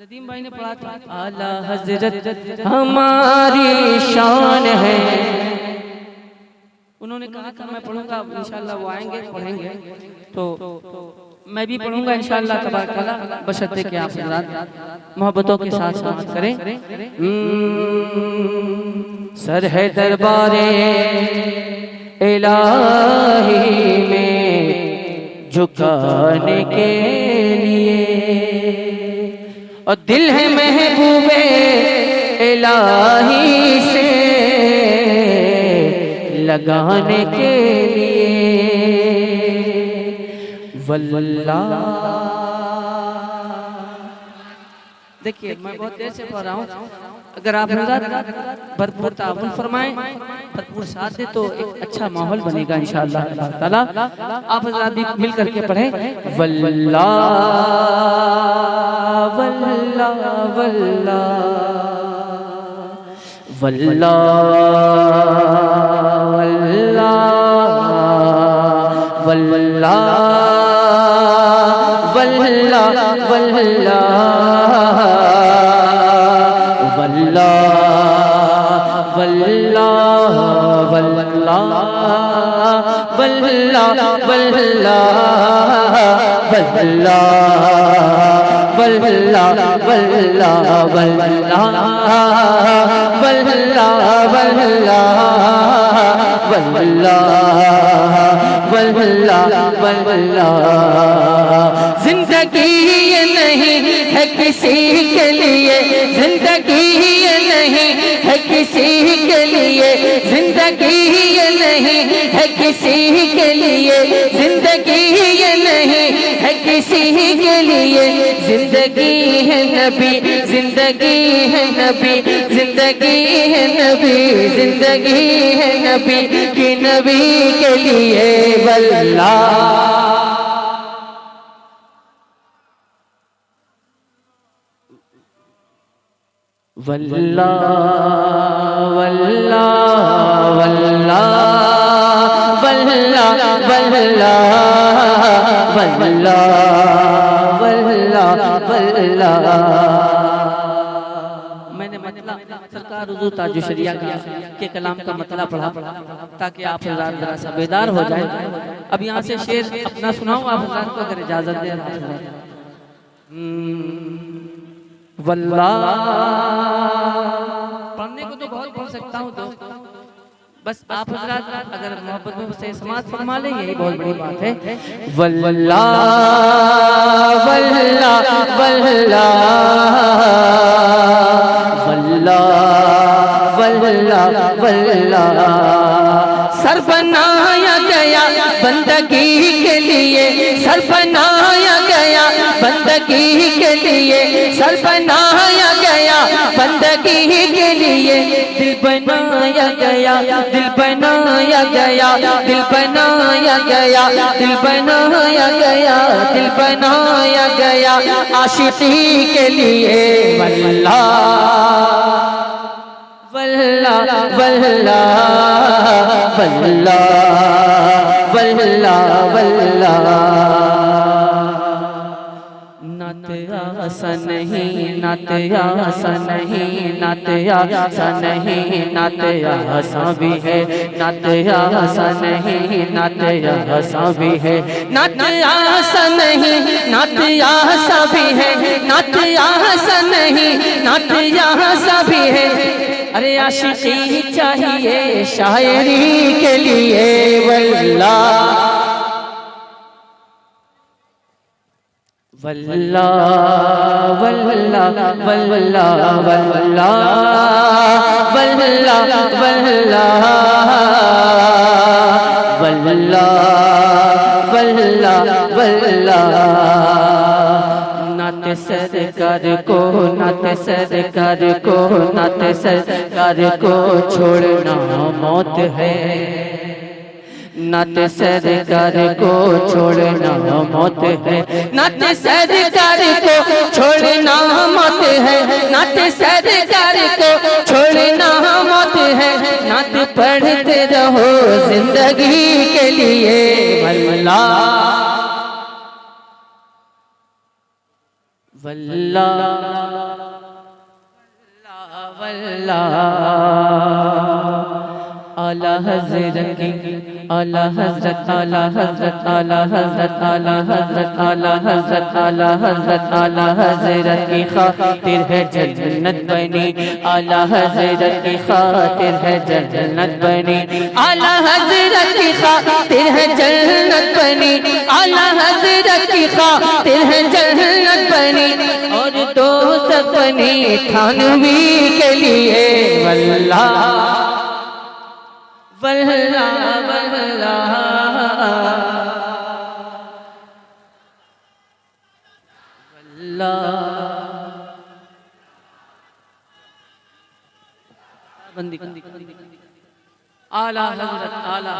नदीम भाई ने पढ़ा था, आला हजरत हमारी शान है। उन्होंने कहा था मैं पढ़ूंगा, इंशाल्लाह वो आएंगे पढ़ेंगे, तो मैं भी पढ़ूंगा इंशाल्लाह तबारक अल्लाह, बशर्ते कि आप हज़रात मोहब्बतों के साथ समाअत करें। सर है दरबारे इलाही में झुकाने के लिए, और दिल है महबूबे इलाही से लगाने के लिए। वल्लाह, देखिए मैं बहुत देर से पढ़ रहा हूँ, अगर आप भरपूर ताउन फरमाएं, भरपूर साथ दे, तो एक अच्छा माहौल बनेगा इंशाअल्लाह ताला। आप हज़रात भी मिल करके पढ़ें, वल्लाह वल्लाह वल्लाह वल्लाह वल्लाह वल्लाह वल्लाह वल्लाह वल्लाह वल्लाह वल्लाह वल्लाह वल्लाह वल्लाह जिंदगी ये नहीं है किसी के लिए, जिंदगी ये नहीं है किसी के लिए, जिंदगी ये नहीं है किसी के लिए, जिंदगी ये नहीं है किसी के लिए, जिंदगी है नबी, जिंदगी है नबी, जिंदगी है नबी, जिंदगी है नबी कि नबी के लिए। वल्लाह वल्लाह वल्लाह वल्लाह वल्लाह वल्लाह वल्लाह वल्लाह। मैंने मतलब सरकार हुजूर ताजुल शरिया के कलाम का मतलब पढ़ा ताकि आप हज़रात जरा सा बेदार हो जाए। अब यहाँ से शेर अपना सुनाऊं आप हज़रात को, अगर इजाजत दे। वल्लाह पढ़ने को तो बहुत पढ़ सकता हूँ दोस्त, बस आप हज़रात अगर मोहब्बत में से समाअत फरमा लें, यही बहुत बड़ी बात है। वल्लाह वल्लाह वल्लाह वल्लाह वल्लाह वल्लाह। सर बनाया गया बंदगी के लिए, सर बनाया गया बंदगी के लिए, सर बनाया गया बंदगी के लिए, दिल बनाया गया, दिल बनाया गया, दिल बनाया गया, दिल बनाया गया, दिल बनाया गया आशिकी के लिए। वल्लाह वल्लाह वल्लाह वल्लाह वल्लाह वल्लाह। नात आसा नहीं, नात आसा नहीं, नात आसा नहीं, नात आसा भी है, नात आसा नहीं, नात आसा भी है, नात आसा नहीं, नात आसा भी है, नात आसा नहीं, नात आसा भी है। अरे आशिकी चाहिए शायरी के लिए। वल्लाह वल्लाह वल्लाह वल्लाह वल्लाह वल्लाह वल्लाह वल्लाह वल्लाह वल्लाह। नात सरकार को, नात सरकार को, नात सरकार को छोड़ना मौत है, नात सरकार को छोड़ना मौत है, नात सरकार को छोड़ना मौत है, नात सरकार को छोड़ना मौत है। नात पढ़ते रहो जिंदगी के लिए। वल्लाह आला हज़रत की आला हज़रत आला हज़रत आला हज़रत आला हज़रत आला हज़रत आला हज़रत आला हज़रत की खातिर है जन्नत बनी, आला हज़रत की खातिर है जन्नत बनी, आला हज़रत की खातिर है जन्नत बनी, आला हज़रत की खातिर है जन्नत बनी, और दोज़ख बनी थानवी के लिए। वल्लाह वल्लाह वल्लाह वल्लाह। बंदी आला हज़रत आला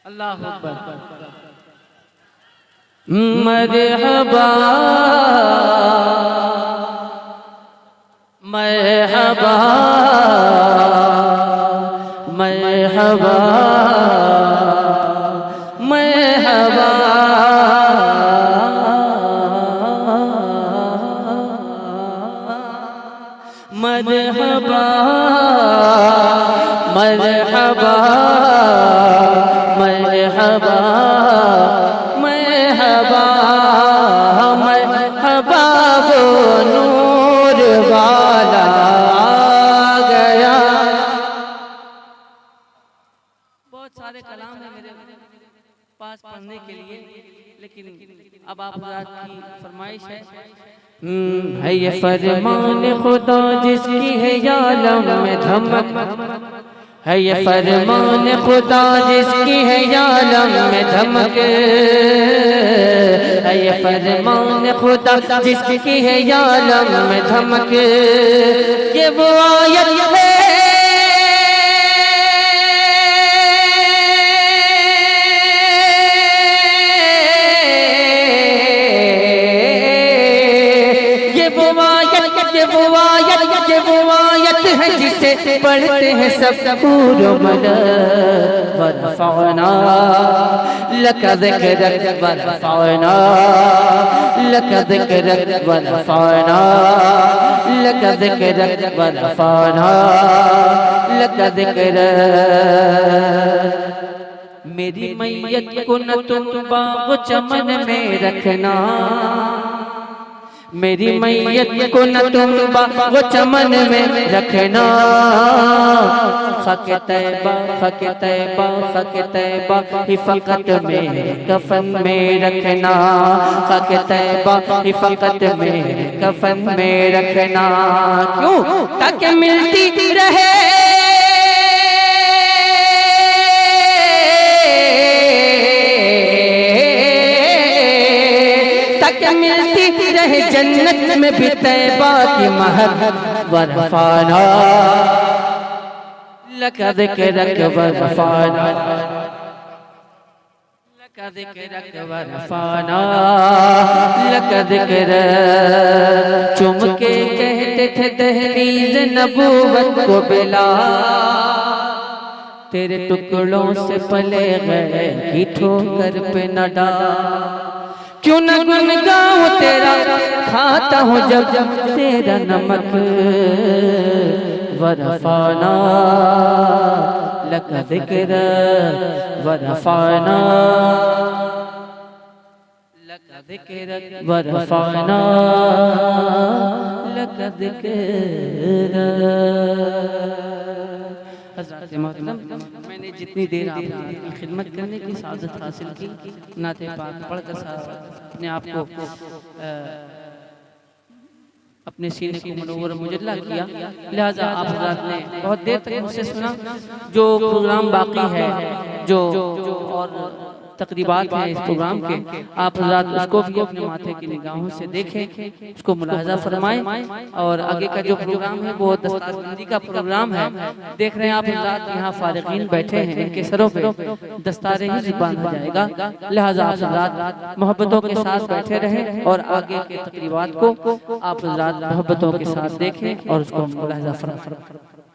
अल्लाहु अकबर। मरहबा मरहबा मरहबा मरहबा मरहबा मरहबा मरहबा मरहबा मरहबा वो नूर वाला आ गया। बहुत सारे कलाम है मेरे पास पढ़ने के लिए, लेकिन अब आप की फरमाइश है ये फरमान खुदा जिसकी है आलम में धमक, है ये फरमान खुदा जिसकी है आलम में धमक, है ये फरमान खुदा जिसकी है आलम में धमक, ये वो आयत है है जिसे पढ़ते हैं सब पूरो मदद। वरफ़अना लक ज़िक्रक वरफ़अना लक ज़िक्रक वरफ़अना लक ज़िक्रक वरफ़अना लक ज़िक्रक। मेरी मैयत को न तुम बाग़ चमन में रखना, मेरी मैयत को न तुम बाग़ चमन में रखना, ख़ाके तैबा ख़ाके तैबा ख़ाके तैबा ही फ़क़त मेरे कफ़न में रखना, ख़ाके तैबा ही फ़क़त मेरे कफ़न में रखना। क्यों? ताकि मिलती रहे मिलती रहे जन्नत में भी तैबा की महक। वरफ़अना लक ज़िक्रक वरफ़अना लक ज़िक्रक वरफ़अना लक ज़िक्रक। चुम के कहते थे दहलीज़ नबूवत को बिलाल, तेरे टुकड़ों से पले गए की ठोकर पे न डाल। क्यों न गुन गाऊं तेरा खाता हूँ जब जब तेरा नमक। वरफ़अना लक ज़िक्रक वरफ़अना लक ज़िक्रक वरफ़अना लक ज़िक्रक। हज़रात मोहतरम, मैंने जितनी देर आपकी खिदमत करने की सादत हासिल की, नाते पाक पढ़कर अपने आप को अपने सीने को मनोवर मुजल्ला किया, लिहाजा आप हज़रात ने बहुत देर तक मुझसे सुना। जो प्रोग्राम बाकी है, जो और तकरीबात हैं इस प्रोग्राम के, आप हज़रात उसको भी अपने माथे की निगाहों से देखें, उसको मुलाहज़ा फरमाएं। और आगे का जो प्रोग्राम है वो दस्तारबंदी का प्रोग्राम है। देख रहे हैं आप हज़रात यहाँ फारिकीन बैठे हैं, इनके सरों पे दस्तारे ही बांधा जाएगा। लिहाजा आप हज़रात मोहब्बतों के साथ बैठे रहें और आगे के तकरीबात को आप हज़रात मोहब्बतों के साथ देखें और उसको मुलाहज़ा फरमाएं।